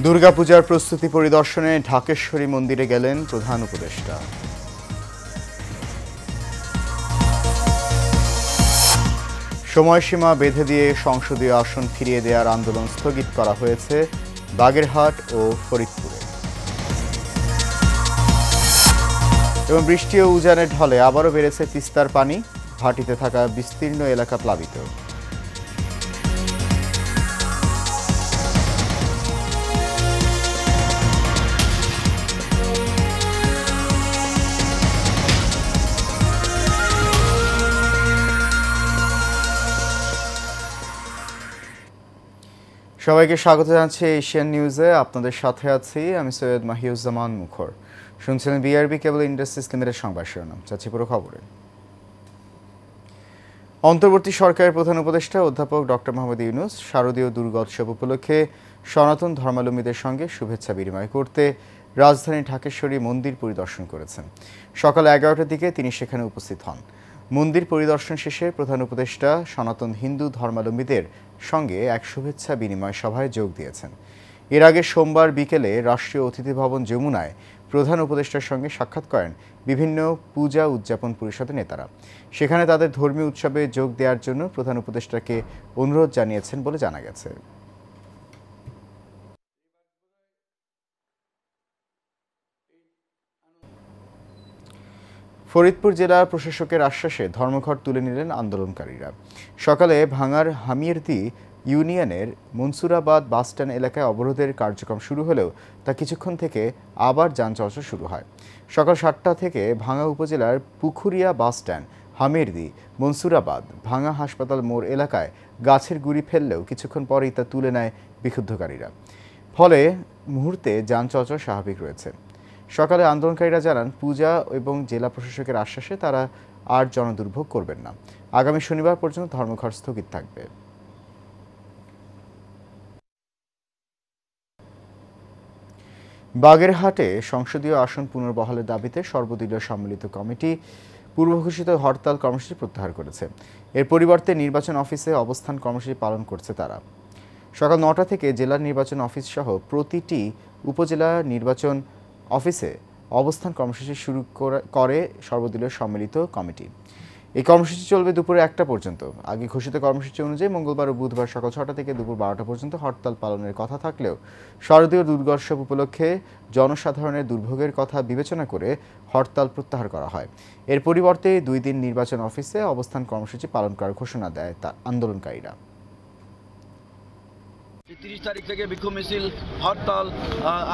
দুর্গাপূজার প্রস্তুতি পরিদর্শনে ঢাকেশ্বরী মন্দিরে গেলেন প্রধান উপদেষ্টা। সময়সীমা বেঁধে দিয়ে সংসদীয় আসন ফিরিয়ে দেওয়ার আন্দোলন স্থগিত করা হয়েছে বাগেরহাট ও ফরিদপুরে। এবং বৃষ্টি ও উজানের ঢলে আবারও বেড়েছে তিস্তার পানি, ভাটিতে থাকা বিস্তীর্ণ এলাকা প্লাবিত। সবাইকে স্বাগত জানাচ্ছি এশিয়ান নিউজে। আপনাদের সাথে আছি আমি সৈয়দ মাহিউজ্জামান মুখর। শুনছেন বিআরবি কেবল ইন্ডাস্ট্রিজ লিমিটেড সংবাদ শিরোনাম। যাচ্ছি পুরো খবরে। অন্তর্বর্তী সরকারের প্রধান উপদেষ্টা অধ্যাপক ডক্টর মোহাম্মদ ইউনূস শারদীয় দুর্গোৎসব উপলক্ষে সনাতন ধর্মাবলম্বীদের সঙ্গে শুভেচ্ছা বিনিময় করতে রাজধানীর ঢাকেশ্বরী মন্দির পরিদর্শন করেছেন। সকাল 11টার দিকে তিনি সেখানে উপস্থিত হন। মন্দির পরিদর্শন শেষে প্রধান উপদেষ্টা সনাতন হিন্দু ধর্মাবলম্বীদের সঙ্গে এক শুভেচ্ছা বিনিময় সভায় যোগ দিয়েছেন। এর আগে সোমবার বিকেলে রাষ্ট্রীয় অতিথি ভবন যমুনায় প্রধান উপদেষ্টার সঙ্গে সাক্ষাৎ করেন বিভিন্ন পূজা উদযাপন পরিষদের নেতারা। সেখানে তাদের ধর্মীয় উৎসবে যোগ দেওয়ার জন্য প্রধান উপদেষ্টাকে অনুরোধ জানিয়েছেন বলে জানা গেছে। ফরিদপুর জেলা প্রশাসকের আশ্বাসে ধর্মঘট তুলে নিলেন আন্দোলনকারীরা। সকালে ভাঙার হামিরদি ইউনিয়নের মনসুরাবাদ বাসস্ট্যান্ড এলাকায় অবরোধের কার্যক্রম শুরু হলেও তা কিছুক্ষণ থেকে আবার যান চলাচল শুরু হয়। সকাল 7টা থেকে ভাঙা উপজেলার পুখুরিয়া বাসস্ট্যান্ড, হামিরদি, মনসুরাবাদ, ভাঙা হাসপাতাল মোড় এলাকায় গাছের গুঁড়ি ফেললেও কিছুক্ষণ পরেই তা তুলে নেয় বিক্ষুব্ধকারীরা। ফলে মুহূর্তে যান চলাচল স্বাভাবিক রয়েছে। সকালে আন্দোলনকারীরা জানান, পূজা এবং জেলা প্রশাসকের আশ্বাসে তারা আর জনদুর্ভোগ করবেন না। আগামী শনিবার পর্যন্ত ধর্মঘট স্থগিত থাকবে। বাগেরহাটে সংসদীয় আসন পুনর্বহালের দাবিতে সর্বদলীয় সম্মিলিত কমিটি পূর্বঘোষিত হরতাল কর্মসূচি প্রত্যাহার করেছে। এর পরিবর্তে নির্বাচন অফিসে অবস্থান কর্মসূচি পালন করছে তারা। সকাল 9টা থেকে জেলা নির্বাচন অফিস সহ প্রতিটি উপজেলা নির্বাচন অফিসে অবস্থান কর্মসূচি শুরু করে সর্বদলীয় সম্মিলিত কমিটি। এই কর্মসূচি চলবে দুপুরে 1টা পর্যন্ত। আগে ঘোষিত কর্মসূচি অনুযায়ী মঙ্গলবার ও বুধবার সকাল 6টা থেকে দুপুর 12টা পর্যন্ত হরতাল পালনের কথা থাকলেও শারদীয় দুর্গোৎসব উপলক্ষে জনসাধারণের দুর্ভোগের কথা বিবেচনা করে হরতাল প্রত্যাহার করা হয়। এর পরিবর্তে 2 দিন নির্বাচন অফিসে অবস্থান কর্মসূচি পালন করার ঘোষণা দেয় আন্দোলনকারীরা। 30 তারিখ থেকে বিক্ষোভ মিছিল, হরতাল,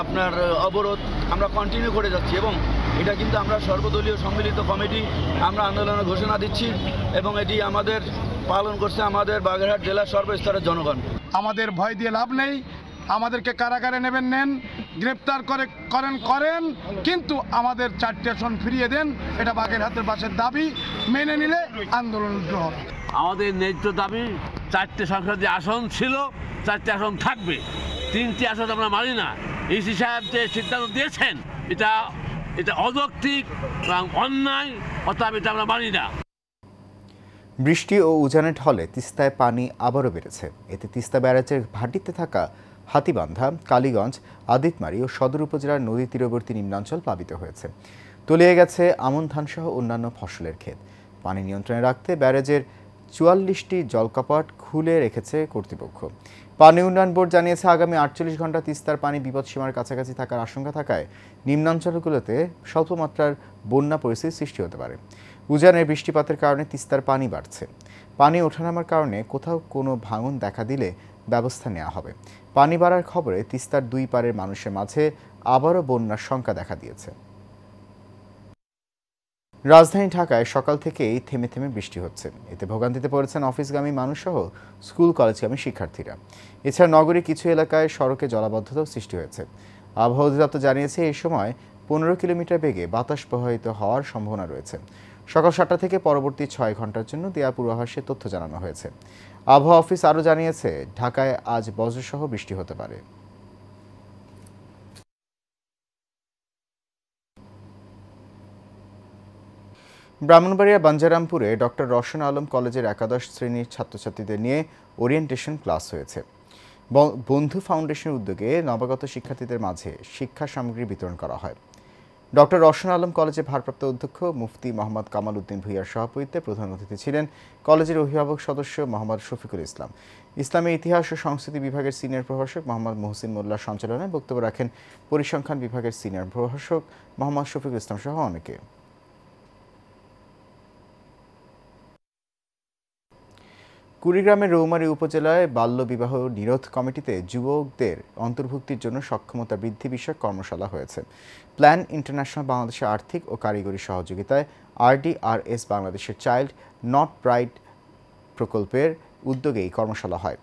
আপনার অবরোধ আমরা কন্টিনিউ করে যাচ্ছি এবং এটা কিন্তু আমরা সর্বদলীয় সম্মিলিত কমিটি আমরা আন্দোলনের ঘোষণা দিচ্ছি এবং এটি আমাদের পালন করছে আমাদের বাগেরহাট জেলার সর্বস্তরের জনগণ। আমাদের ভয় দিয়ে লাভ নেই। আমাদেরকে কারাগারে নেন, গ্রেপ্তার করেন, কিন্তু আমাদের 4টি আসন ফিরিয়ে দেন। এটা বাগেরহাটের বাসের দাবি। মেনে নিলে আন্দোলন হবে। আমাদের ন্যায্য দাবি 4টে সংসদীয় আসন ছিল, 4টে আসন থাকবে। 3টি আসন আমরা মানি না। ইসি সাহেব যে সিদ্ধান্ত দিয়েছেন এটা অযৌক্তিক এবং অন্যায়, অর্থাৎ এটা আমরা মানি না। বৃষ্টি ও উজানের ঢলে তিস্তায় পানি আবারও বেড়েছে। এতে তিস্তা ব্যারাজের ভাটিতে থাকা হাতিবান্ধা, কালীগঞ্জ, আদিতমারি ও সদর উপজেলার নদী তীরবর্তী নিম্নাঞ্চল প্লাবিত হয়েছে। তলিয়ে গেছে আমন ধানসহ অন্যান্য ফসলের ক্ষেত। পানি নিয়ন্ত্রণে রাখতে ব্যারাজের 44টি জলকপাট খুলে রেখেছে কর্তৃপক্ষ। পানি উন্নয়ন বোর্ড জানিয়েছে, আগামী 48 ঘন্টা তিস্তার পানি বিপদসীমার কাছাকাছি থাকার আশঙ্কা থাকায় নিম্নাঞ্চলগুলোতে স্বল্পমাত্রার বন্যা পরিস্থিতির সৃষ্টি হতে পারে। উজানের বৃষ্টিপাতের কারণে তিস্তার পানি বাড়ছে। পানি ওঠানামার কারণে কোথাও কোনো ভাঙন দেখা দিলে ব্যবস্থা নেওয়া হবে। পানি বাড়ার খবরে তিস্তার 2 পারের মানুষের মাঝে আবারও বন্যার শঙ্কা দেখা দিয়েছে। রাজধানী ঢাকায় সকাল থেকেই থেমে থেমে বৃষ্টি হচ্ছে। এতে ভোগান্তিতে পড়েছেন অফিসগামী মানুষসহ স্কুল কলেজগামী শিক্ষার্থীরা। এছাড়া নগরীর কিছু এলাকায় সড়কে জলাবদ্ধতাও সৃষ্টি হয়েছে। আবহাওয়া অধিদপ্তর জানিয়েছে, এই সময় 15 কিলোমিটার বেগে বাতাস প্রবাহিত হওয়ার সম্ভাবনা রয়েছে। সকাল 7টা থেকে পরবর্তী 6 ঘন্টার জন্য দেয়া পূর্বাভাসে তথ্য জানানো হয়েছে। আবহাওয়া অফিস আরও জানিয়েছে, ঢাকায় আজ বজ্রসহ বৃষ্টি হতে পারে। ব্রাহ্মণবাড়িয়া বাঞ্জারামপুরে ডক্টর রওশন আলম কলেজের 11 শ্রেণীর ছাত্রছাত্রীদের নিয়ে ওরিয়েন্টেশন ক্লাস হয়েছে। বন্ধু ফাউন্ডেশনের উদ্যোগে নবাগত শিক্ষার্থীদের মাঝে শিক্ষা সামগ্রী বিতরণ করা হয়। ডক্টর রওশন আলম কলেজের ভারপ্রাপ্ত অধ্যক্ষ মুফতি মোহাম্মদ কামাল উদ্দিন ভূঁইয়ার সভাপতিত্বে প্রধান অতিথি ছিলেন কলেজের অভিভাবক সদস্য মোহাম্মদ শফিকুল ইসলাম। ইসলামের ইতিহাস ও সংস্কৃতি বিভাগের সিনিয়র প্রভাষক মোহাম্মদ মহসিন মোল্লার সঞ্চালনায় বক্তব্য রাখেন পরিসংখ্যান বিভাগের সিনিয়র প্রভাষক মোহাম্মদ শফিকুল ইসলাম সহ অনেকে। কুড়িগ্রামের রৌমারী উপজেলায় বাল্যবিবাহ নিরোধ কমিটিতে যুবকদের অন্তর্ভুক্তির জন্য সক্ষমতা বৃদ্ধি বিষয়ক কর্মশালা হয়েছে। প্ল্যান ইন্টারন্যাশনাল বাংলাদেশের আর্থিক ও কারিগরি সহযোগিতায় RDRS বাংলাদেশের চাইল্ড নট ব্রাইট প্রকল্পের উদ্যোগে এই কর্মশালা হয়।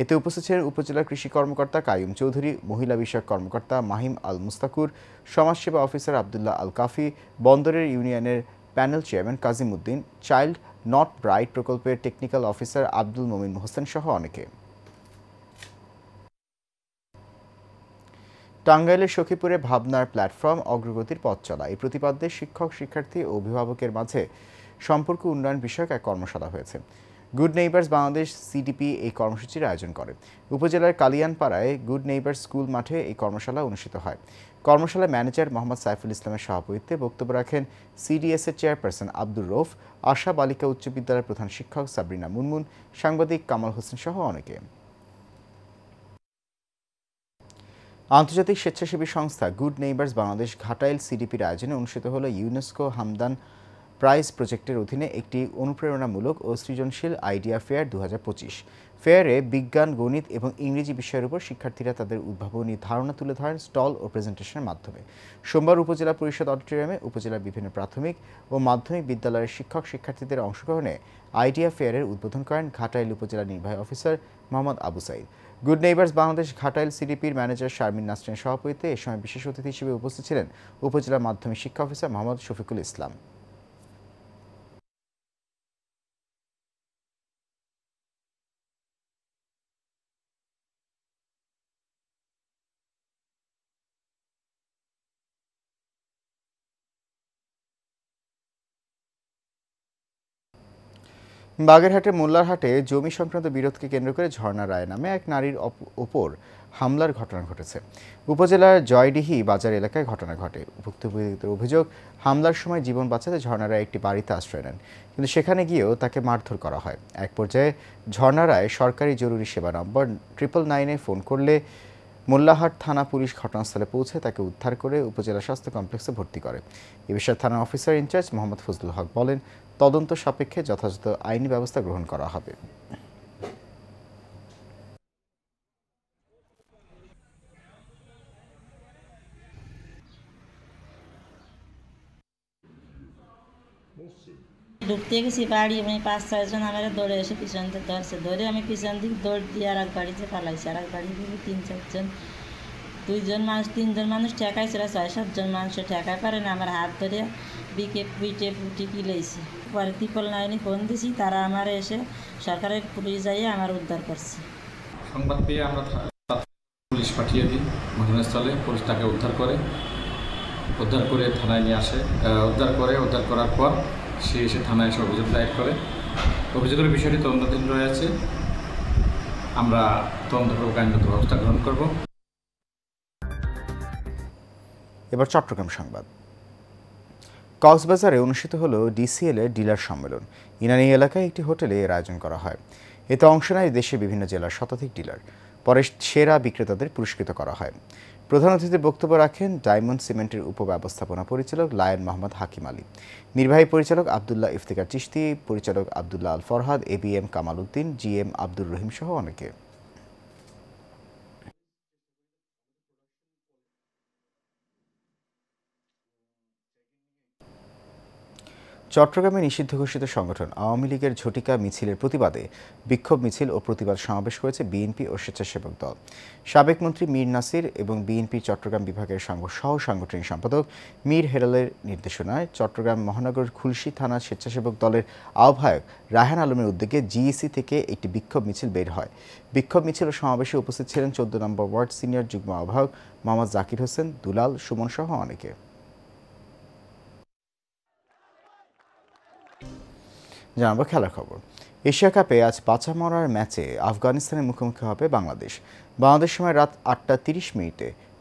এতে উপস্থিত ছিলেন উপজেলার কৃষি কর্মকর্তা কাইয়ুম চৌধুরী, মহিলা বিষয়ক কর্মকর্তা মাহিম আল মুস্তাকুর, সমাজসেবা অফিসার আবদুল্লাহ আল কাফি, বন্দরের ইউনিয়নের panel chairman Kazim Uddin, child not bright প্রকল্পের টেকনিক্যাল অফিসার আব্দুল মমিন হোসেন সহ অনেকে। টাঙ্গাইলের সখীপুরে ভাবনার প্ল্যাটফর্ম অগ্রগতির পথ চলা এই প্রতিপাদ্যে শিক্ষক, শিক্ষার্থী ও অভিভাবকের মাঝে সম্পর্ক উন্নয়ন বিষয়ক এক কর্মশালা হয়েছে। গুড নেইবার্স বাংলাদেশ CDP এই কর্মসূচির আয়োজন করে। উপজেলার কালিয়ানপাড়ায় গুড নেইবার্স স্কুল মাঠে এই কর্মশালা অনুষ্ঠিত হয়। কর্মশালায় ম্যানেজার মোহাম্মদ সাইফুল ইসলামের সভাপতিত্বে বক্তব্য রাখেন CDS এর চেয়ারপারসন আব্দুর রৌফ, আশা বালিকা উচ্চ বিদ্যালয়ের প্রধান শিক্ষক সাবরিনা মুনমুন, সাংবাদিক কামাল হোসেন সহ অনেকে। আন্তর্জাতিক স্বেচ্ছাসেবী সংস্থা গুড নেইবার্স বাংলাদেশ ঘাটাইল CDPর আয়োজনে অনুষ্ঠিত হল ইউনেস্কো হামদান প্রাইজ প্রজেক্টের অধীনে একটি অনুপ্রেরণামূলক ও সৃজনশীল আইডিয়া ফেয়ার 2025। ফেয়ারে বিজ্ঞান, গণিত এবং ইংরেজি বিষয়ের উপর শিক্ষার্থীরা তাদের উদ্ভাবনী ধারণা তুলে ধরেন স্টল ও প্রেজেন্টেশনের মাধ্যমে। সোমবার উপজেলা পরিষদ অডিটোরিয়ামে উপজেলার বিভিন্ন প্রাথমিক ও মাধ্যমিক বিদ্যালয়ের শিক্ষক শিক্ষার্থীদের অংশগ্রহণে আইডিয়া ফেয়ারের উদ্বোধন করেন ঘাটাইল উপজেলা নির্বাহী officer Mohammad Abu Sayeed. Good neighbours Bangladesh Ghatail CDPর ম্যানেজার শারমিন নাসরিনের সভাপতিত্বে এ সময় বিশেষ অতিথি হিসেবে উপস্থিত ছিলেন উপজেলা মাধ্যমিক শিক্ষা অফিসার মোহাম্মদ শফিকুল ইসলাম। বাগেরহাটের মোল্লারহাটে জমি সংক্রান্ত বিরোধকে কেন্দ্র করে ঝর্ণা রায় নামে এক নারীর ওপর হামলার ঘটনা ঘটেছে। উপজেলার জয়ডিহি বাজার এলাকায় ঘটনা ঘটে। ভুক্তভোগীদের অভিযোগ, হামলার সময় জীবন বাঁচাতে ঝর্ণা রায় একটি বাড়িতে আশ্রয় নেন, কিন্তু সেখানে গিয়েও তাকে মারধর করা হয়। এক পর্যায়ে ঝর্ণা রায় সরকারি জরুরি সেবা নম্বর 999-এ ফোন করলে মোল্লারহাট থানা পুলিশ ঘটনাস্থলে পৌঁছে তাকে উদ্ধার করে উপজেলা স্বাস্থ্য কমপ্লেক্সে ভর্তি করে। এ বিষয়ে থানা অফিসার ইনচার্জ মোহাম্মদ ফজলুল হক বলেন, তদন্ত সাপেক্ষে যথাযথ আইনি ব্যবস্থা গ্রহণ করা হবে। ঢুকতে গেছি বাড়ি, আমি 5-6 জন আমার দৌড়ে এসে পিছন থেকে ধরছে, ধরে আমি পিছন দিকে দৌড় দিয়ে আর এক বাড়িতে পালাইছি। আর এক বাড়ি থেকে 3-4 জন, 3জন মানুষ ঠেকাইছিল, 6-7 জন মানুষ ঠেকাই পারে না। আমার হাত ধরে পিঠে পুটি কিলেছি। পরে 999-এ ফোন দিছি, তারা আমার এসে সরকারের পুলিশ যাইয়ে আমার উদ্ধার করছে। সংবাদ পেয়ে আমরা পুলিশ পাঠিয়ে দিই ঘটনাস্থলে। পুলিশ তাকে উদ্ধার করে থানায় নিয়ে আসে। উদ্ধার করার পর সে এসে থানায় এসে অভিযোগ দায়ের করে। অভিযোগের বিষয়টি তদন্তাধীন রয়েছে। আমরা তদন্তপূর্বক আইনগত ব্যবস্থা গ্রহণ করব। এবার চট্টগ্রাম সংবাদ। কক্সবাজারে অনুষ্ঠিত হলো DCL এর ডিলার সম্মেলন। ইনানী এলাকায় একটি হোটেলে এর আয়োজন করা হয়। এতে অংশ নেয় দেশের বিভিন্ন জেলার শতাধিক ডিলার। পরে সেরা বিক্রেতাদের পুরস্কৃত করা হয়। প্রধান অতিথির বক্তব্য রাখেন ডায়মন্ড সিমেন্টের উপব্যবস্থাপনা পরিচালক লায়ন মোহাম্মদ হাকিম আলী, নির্বাহী পরিচালক আবদুল্লাহ ইফতেখার চিশতি, পরিচালক আবদুল্লাহ আল ফরহাদ, ABM কামাল উদ্দিন, GM আব্দুর রহিম সহ অনেকে। চট্টগ্রামে নিষিদ্ধ ঘোষিত সংগঠন আওয়ামী লীগের ঝটিকা মিছিলের প্রতিবাদে বিক্ষোভ মিছিল ও প্রতিবাদ সমাবেশ করেছে বিএনপি ও স্বেচ্ছাসেবক দল। সাবেক মন্ত্রী মীর নাসির এবং বিএনপির চট্টগ্রাম বিভাগের সহ সাংগঠনিক সম্পাদক মীর হেলালের নির্দেশনায় চট্টগ্রাম মহানগর খুলশী থানা স্বেচ্ছাসেবক দলের আহ্বায়ক রায়হান আলমের উদ্যোগে GEC থেকে একটি বিক্ষোভ মিছিল বের হয়। বিক্ষোভ মিছিল ও সমাবেশে উপস্থিত ছিলেন 14 নম্বর ওয়ার্ড সিনিয়র যুগ্ম আহ্বায়ক মোহাম্মদ জাকির হোসেন, দুলাল, সুমন সহ অনেকে। জানাবো খেলার খবর। এশিয়া কাপে আজ বাঁচা মরার ম্যাচে আফগানিস্তানের মুখোমুখি হবে বাংলাদেশ। বাংলাদেশ সময় রাত 8:30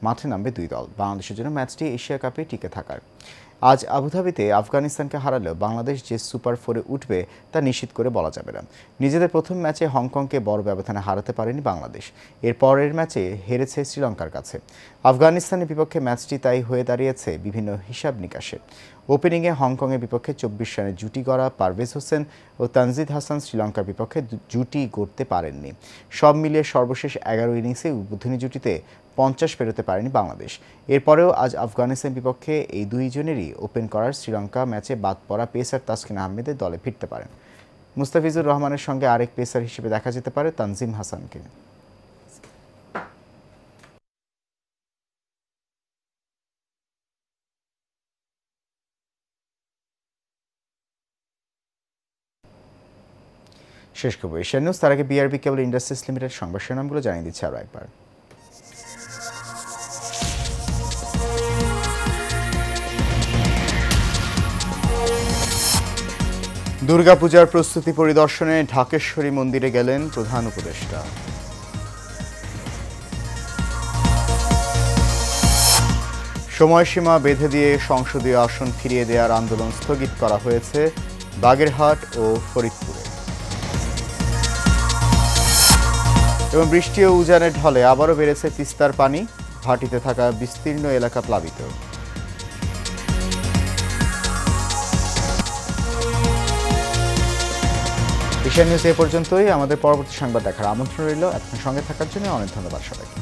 মাঠে নামবে দুই দল। বাংলাদেশের জন্য ম্যাচটি এশিয়া কাপে টিকে থাকার। আজ আবুধাবিতে আফগানিস্তানকে হারালেও বাংলাদেশ যে সুপার 4-এ উঠবে তা নিশ্চিত করে বলা যাবে না। নিজেদের প্রথম ম্যাচে হংকংকে বড় ব্যবধানে হারাতে পারেনি বাংলাদেশ। এর পরের ম্যাচে হেরেছে শ্রীলঙ্কার কাছে। আফগানিস্তানের বিপক্ষে ম্যাচটি তাই হয়ে দাঁড়িয়েছে বিভিন্ন হিসাব নিকাশে। ওপেনিংয়ে হংকংয়ের বিপক্ষে 24 রানের জুটি গড়া পারভেজ হোসেন ও তানজিদ হাসান শ্রীলঙ্কার বিপক্ষে জুটি গড়তে পারেননি। সব মিলিয়ে সর্বশেষ 11 ইনিংসে উদ্বোধনী জুটিতে 50 পেরোতে পারেনি বাংলাদেশ। এরপরেও আজ আফগানিস্তানের বিপক্ষে এই দুইজনেরই ওপেন করার শ্রীলঙ্কা ম্যাচে বাদ পড়া পেসার তাসকিন আহমেদের দলে ফিরতে পারেন। মুস্তাফিজুর রহমানের সঙ্গে আরেক পেসার হিসেবে দেখা যেতে পারে তানজিম হাসানকে। শেষ খবর এশিয়ান নিউজ। তার আগে বিআরবি কেবল ইন্ডাস্ট্রিজ লিমিটেড সংবাদ শিরোনামগুলো জানিয়ে দিচ্ছে আরও একবার। দুর্গাপূজার প্রস্তুতি পরিদর্শনে ঢাকেশ্বরী মন্দিরে গেলেন প্রধান উপদেষ্টা। সময়সীমা বেঁধে দিয়ে সংসদীয় আসন ফিরিয়ে দেওয়ার আন্দোলন স্থগিত করা হয়েছে বাগেরহাট ও ফরিদপুরে। এবং বৃষ্টি ও উজানের ঢলে আবারও বেড়েছে তিস্তার পানি, ভাটিতে থাকা বিস্তীর্ণ এলাকা প্লাবিত। এশিয়ান নিউজ এ পর্যন্তই। আমাদের পরবর্তী সংবাদ দেখার আমন্ত্রণ রইল। এতক্ষণ সঙ্গে থাকার জন্য অনেক ধন্যবাদ সবাইকে।